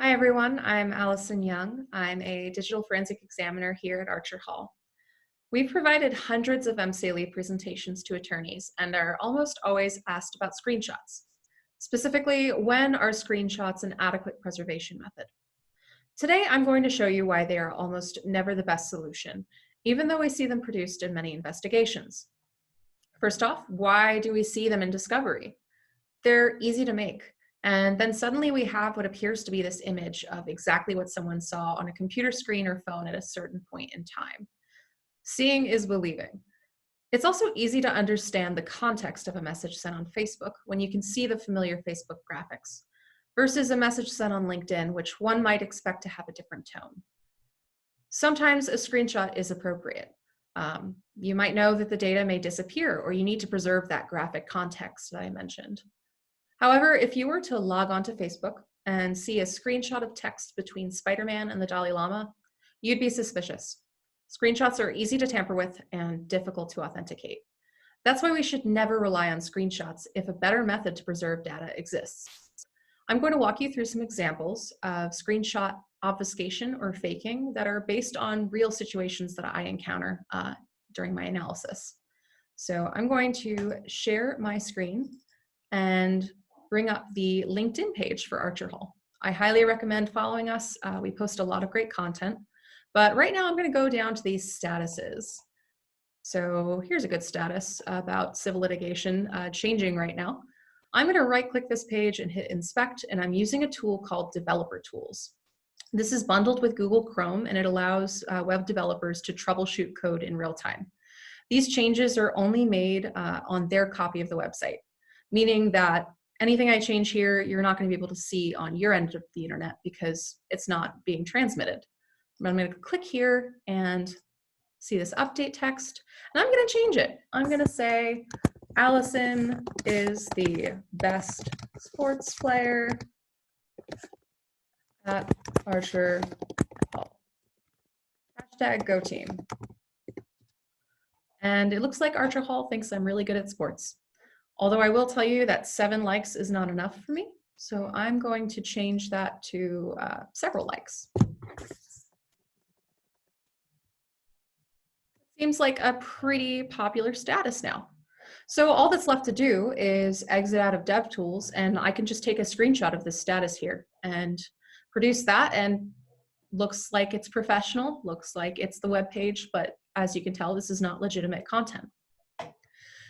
Hi everyone, I'm Allison Young. I'm a digital forensic examiner here at ArcherHall. We've provided hundreds of MCLE presentations to attorneys and are almost always asked about screenshots. Specifically, when are screenshots an adequate preservation method? Today, I'm going to show you why they are almost never the best solution, even though we see them produced in many investigations. First off, why do we see them in discovery? They're easy to make. And then suddenly we have what appears to be this image of exactly what someone saw on a computer screen or phone at a certain point in time. Seeing is believing. It's also easy to understand the context of a message sent on Facebook when you can see the familiar Facebook graphics, versus a message sent on LinkedIn, which one might expect to have a different tone. Sometimes a screenshot is appropriate. You might know that the data may disappear, or you need to preserve that graphic context that I mentioned. However, if you were to log onto Facebook and see a screenshot of text between Spider-Man and the Dalai Lama, you'd be suspicious. Screenshots are easy to tamper with and difficult to authenticate. That's why we should never rely on screenshots if a better method to preserve data exists. I'm going to walk you through some examples of screenshot obfuscation or faking that are based on real situations that I encounter during my analysis. So I'm going to share my screen and bring up the LinkedIn page for ArcherHall. I highly recommend following us. We post a lot of great content, but right now I'm going to go down to these statuses. So here's a good status about civil litigation changing right now. I'm going to right-click this page and hit inspect, and I'm using a tool called Developer Tools. This is bundled with Google Chrome, and it allows web developers to troubleshoot code in real time. These changes are only made on their copy of the website, meaning that anything I change here, you're not going to be able to see on your end of the internet because it's not being transmitted. But I'm going to click here and see this update text, and I'm going to change it. I'm going to say, Allison is the best sports player at Archer Hall. Hashtag go team. And it looks like ArcherHall thinks I'm really good at sports. Although I will tell you that 7 likes is not enough for me, so I'm going to change that to several likes. Seems like a pretty popular status now. So all that's left to do is exit out of DevTools, and I can just take a screenshot of this status here and produce that, and looks like it's professional, looks like it's the web page, but as you can tell, this is not legitimate content.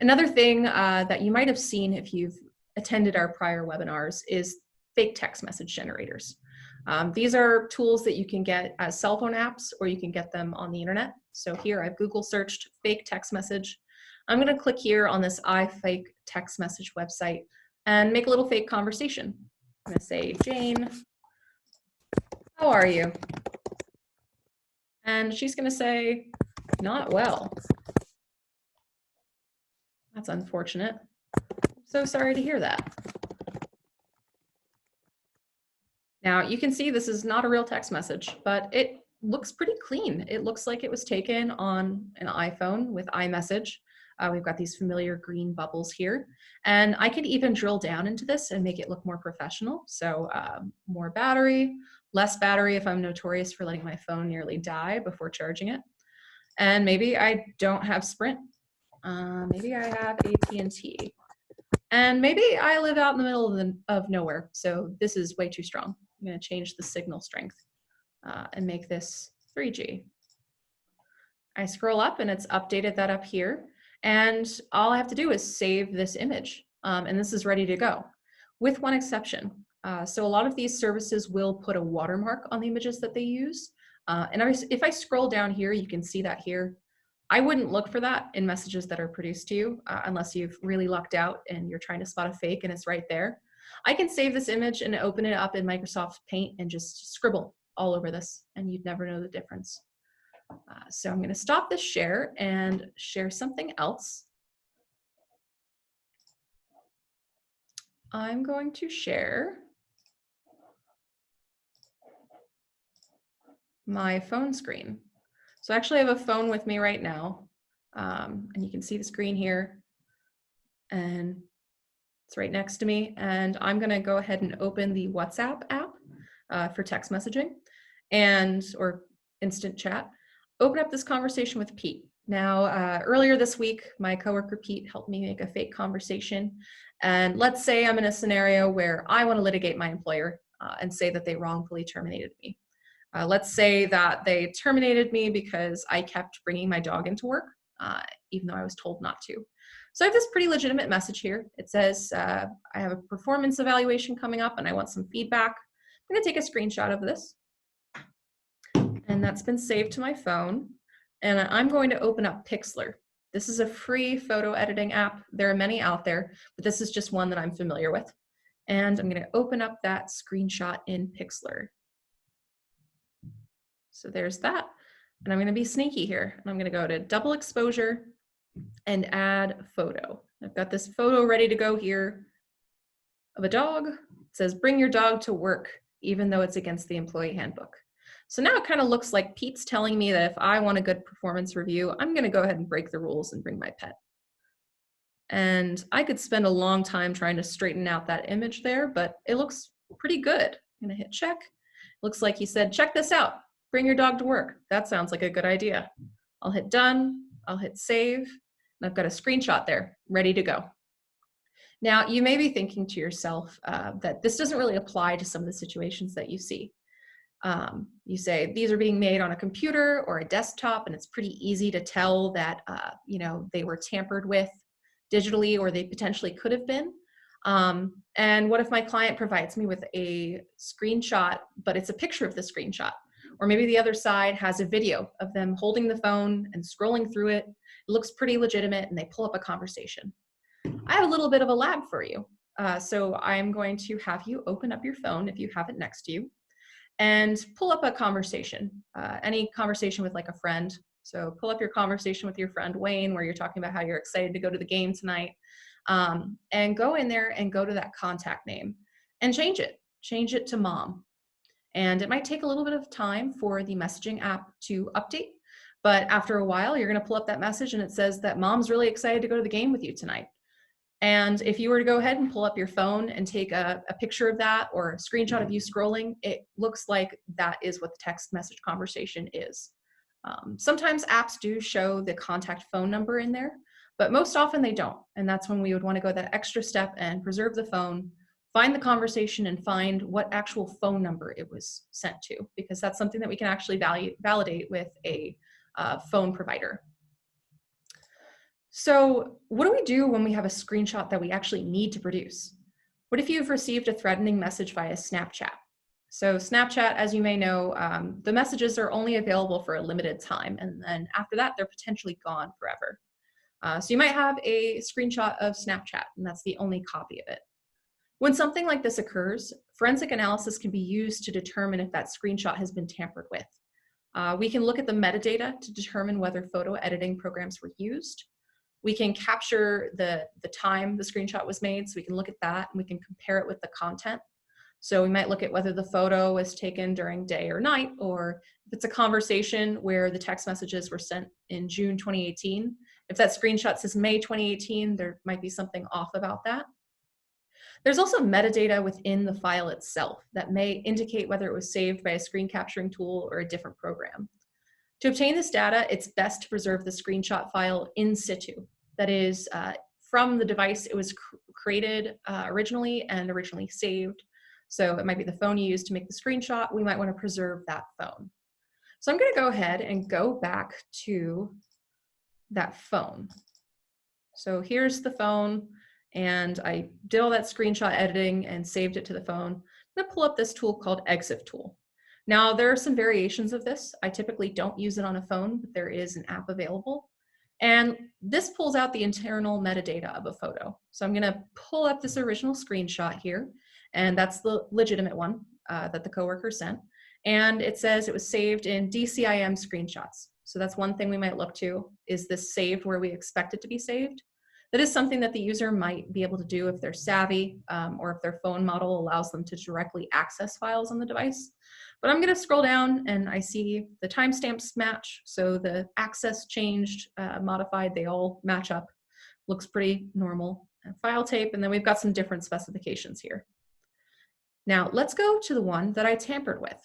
Another thing that you might have seen if you've attended our prior webinars is fake text message generators. These are tools that you can get as cell phone apps, or you can get them on the internet. So here I've Google searched fake text message. I'm going to click here on this iFake text message website and make a little fake conversation. I'm going to say, Jane, how are you? And she's going to say, not well. That's unfortunate. So sorry to hear that. Now you can see this is not a real text message, but it looks pretty clean. It looks like it was taken on an iPhone with iMessage. We've got these familiar green bubbles here. And I could even drill down into this and make it look more professional. So more battery, less battery if I'm notorious for letting my phone nearly die before charging it. And maybe I don't have Sprint. Maybe I have AT&T. And maybe I live out in the middle of nowhere. So this is way too strong. I'm going to change the signal strength and make this 3G. I scroll up and it's updated that up here. And all I have to do is save this image. And this is ready to go, with one exception. So a lot of these services will put a watermark on the images that they use. And if I scroll down here, you can see that here. I wouldn't look for that in messages that are produced to you unless you've really lucked out and you're trying to spot a fake and it's right there. I can save this image and open it up in Microsoft Paint and just scribble all over this, and you'd never know the difference. So I'm going to stop this share and share something else. I'm going to share my phone screen. So I actually have a phone with me right now, and you can see the screen here, and it's right next to me. And I'm going to go ahead and open the WhatsApp app. for text messaging or instant chat. Open up this conversation with Pete. Now, earlier this week, my coworker Pete helped me make a fake conversation. And let's say I'm in a scenario where I want to litigate my employer and say that they wrongfully terminated me. Let's say that they terminated me because I kept bringing my dog into work, even though I was told not to. So I have this pretty legitimate message here. It says, I have a performance evaluation coming up and I want some feedback. I'm gonna take a screenshot of this. And that's been saved to my phone. And I'm going to open up Pixlr. This is a free photo editing app. There are many out there, but this is just one that I'm familiar with. And I'm gonna open up that screenshot in Pixlr. So there's that. And I'm gonna be sneaky here. And I'm gonna go to double exposure and add photo. I've got this photo ready to go here of a dog. It says, bring your dog to work, even though it's against the employee handbook. So now it kind of looks like Pete's telling me that if I want a good performance review, I'm gonna go ahead and break the rules and bring my pet. And I could spend a long time trying to straighten out that image there, but it looks pretty good. I'm gonna hit check. Looks like he said, check this out. Bring your dog to work. That sounds like a good idea. I'll hit done, I'll hit save, and I've got a screenshot there, ready to go. Now, you may be thinking to yourself that this doesn't really apply to some of the situations that you see. You say these are being made on a computer or a desktop, and it's pretty easy to tell that they were tampered with digitally, or they potentially could have been. And what if my client provides me with a screenshot, but it's a picture of the screenshot? Or maybe the other side has a video of them holding the phone and scrolling through it. It looks pretty legitimate, and they pull up a conversation. I have a little bit of a lab for you. So I'm going to have you open up your phone if you have it next to you and pull up a conversation, any conversation with like a friend. So pull up your conversation with your friend Wayne, where you're talking about how you're excited to go to the game tonight, and go in there and go to that contact name and change it to mom. And it might take a little bit of time for the messaging app to update, but after a while, you're gonna pull up that message and it says that mom's really excited to go to the game with you tonight. And if you were to go ahead and pull up your phone and take a picture of that or a screenshot of you scrolling, it looks like that is what the text message conversation is. Sometimes apps do show the contact phone number in there, but most often they don't. And that's when we would want to go that extra step and preserve the phone, find the conversation, and find what actual phone number it was sent to, because that's something that we can actually validate with a phone provider. So what do we do when we have a screenshot that we actually need to produce? What if you've received a threatening message via Snapchat? So Snapchat, as you may know, the messages are only available for a limited time, and then after that, they're potentially gone forever. So you might have a screenshot of Snapchat, and that's the only copy of it. When something like this occurs, forensic analysis can be used to determine if that screenshot has been tampered with. We can look at the metadata to determine whether photo editing programs were used. We can capture the time the screenshot was made, so we can look at that and we can compare it with the content. So we might look at whether the photo was taken during day or night, or if it's a conversation where the text messages were sent in June 2018. If that screenshot says May 2018, there might be something off about that. There's also metadata within the file itself that may indicate whether it was saved by a screen capturing tool or a different program. To obtain this data, it's best to preserve the screenshot file in situ. That is, from the device it was created originally and originally saved. So it might be the phone you used to make the screenshot. We might want to preserve that phone. So I'm going to go ahead and go back to that phone. So here's the phone, and I did all that screenshot editing and saved it to the phone. I'm going to pull up this tool called EXIF tool. Now, there are some variations of this. I typically don't use it on a phone, but there is an app available. And this pulls out the internal metadata of a photo. So I'm gonna pull up this original screenshot here, and that's the legitimate one that the coworker sent. And it says it was saved in DCIM screenshots. So that's one thing we might look to. Is this saved where we expect it to be saved? That is something that the user might be able to do if they're savvy, or if their phone model allows them to directly access files on the device. But I'm going to scroll down and I see the timestamps match. So the access changed, modified, they all match up. Looks pretty normal. File tape, and then we've got some different specifications here. Now let's go to the one that I tampered with.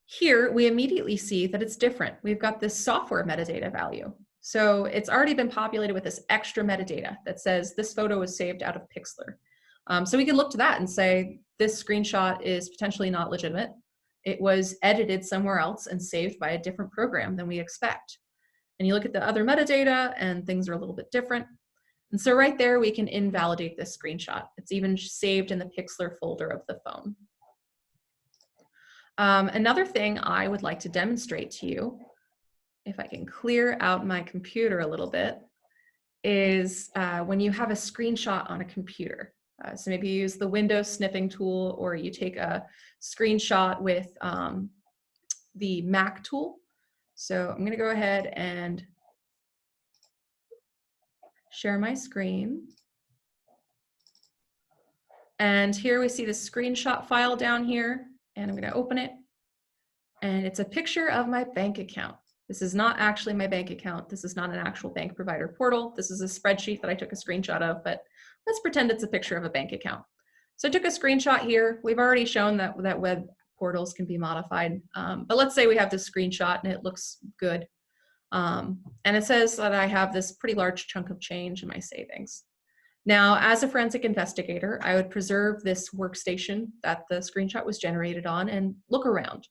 Here, we immediately see that it's different. We've got this software metadata value. So it's already been populated with this extra metadata that says this photo was saved out of Pixlr. So we can look to that and say, this screenshot is potentially not legitimate. It was edited somewhere else and saved by a different program than we expect. And you look at the other metadata and things are a little bit different. And so right there, we can invalidate this screenshot. It's even saved in the Pixlr folder of the phone. Another thing I would like to demonstrate to you, if I can clear out my computer a little bit, is when you have a screenshot on a computer. So maybe you use the window snipping tool, or you take a screenshot with the Mac tool. So I'm going to go ahead and share my screen. And here we see the screenshot file down here, and I'm going to open it. And it's a picture of my bank account. This is not actually my bank account. This is not an actual bank provider portal. This is a spreadsheet that I took a screenshot of, but let's pretend it's a picture of a bank account. So I took a screenshot here. We've already shown that web portals can be modified, but let's say we have this screenshot and it looks good. And it says that I have this pretty large chunk of change in my savings. Now, as a forensic investigator, I would preserve this workstation that the screenshot was generated on and look around.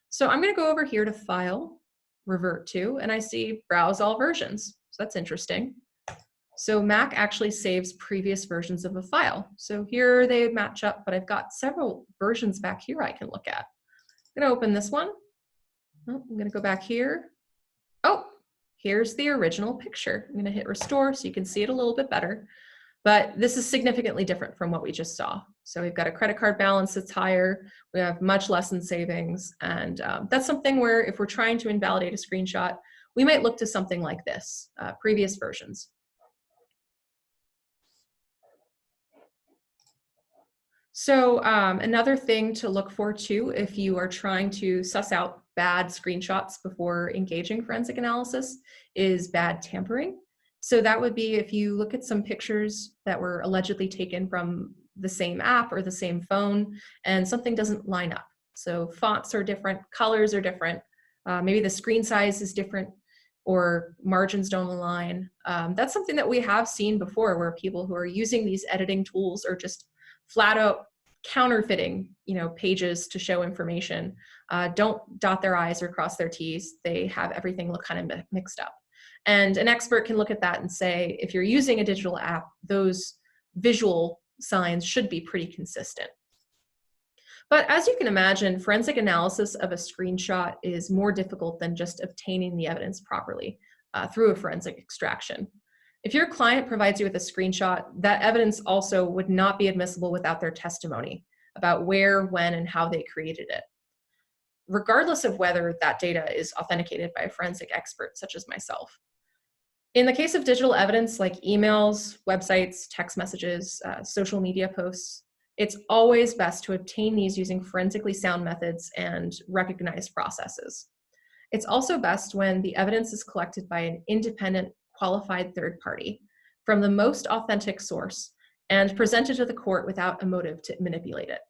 So I'm going to go over here to File, Revert to, and I see Browse All Versions. So that's interesting. So Mac actually saves previous versions of a file. So here they match up, but I've got several versions back here I can look at. I'm going to open this one. Oh, I'm going to go back here. Oh, here's the original picture. I'm going to hit Restore so you can see it a little bit better. But this is significantly different from what we just saw. So we've got a credit card balance that's higher, we have much less in savings, and that's something where if we're trying to invalidate a screenshot, we might look to something like this, previous versions. So another thing to look for too, if you are trying to suss out bad screenshots before engaging forensic analysis, is bad tampering. So that would be if you look at some pictures that were allegedly taken from the same app or the same phone and something doesn't line up. So fonts are different, colors are different, maybe the screen size is different, or margins don't align. That's something that we have seen before, where people who are using these editing tools are just flat out counterfeiting, pages to show information. Don't dot their I's or cross their T's. They have everything look kind of mixed up. And an expert can look at that and say, if you're using a digital app, those visual signs should be pretty consistent. But as you can imagine, forensic analysis of a screenshot is more difficult than just obtaining the evidence properly through a forensic extraction. If your client provides you with a screenshot, that evidence also would not be admissible without their testimony about where, when, and how they created it, regardless of whether that data is authenticated by a forensic expert such as myself. In the case of digital evidence like emails, websites, text messages, social media posts, it's always best to obtain these using forensically sound methods and recognized processes. It's also best when the evidence is collected by an independent, qualified third party from the most authentic source and presented to the court without a motive to manipulate it.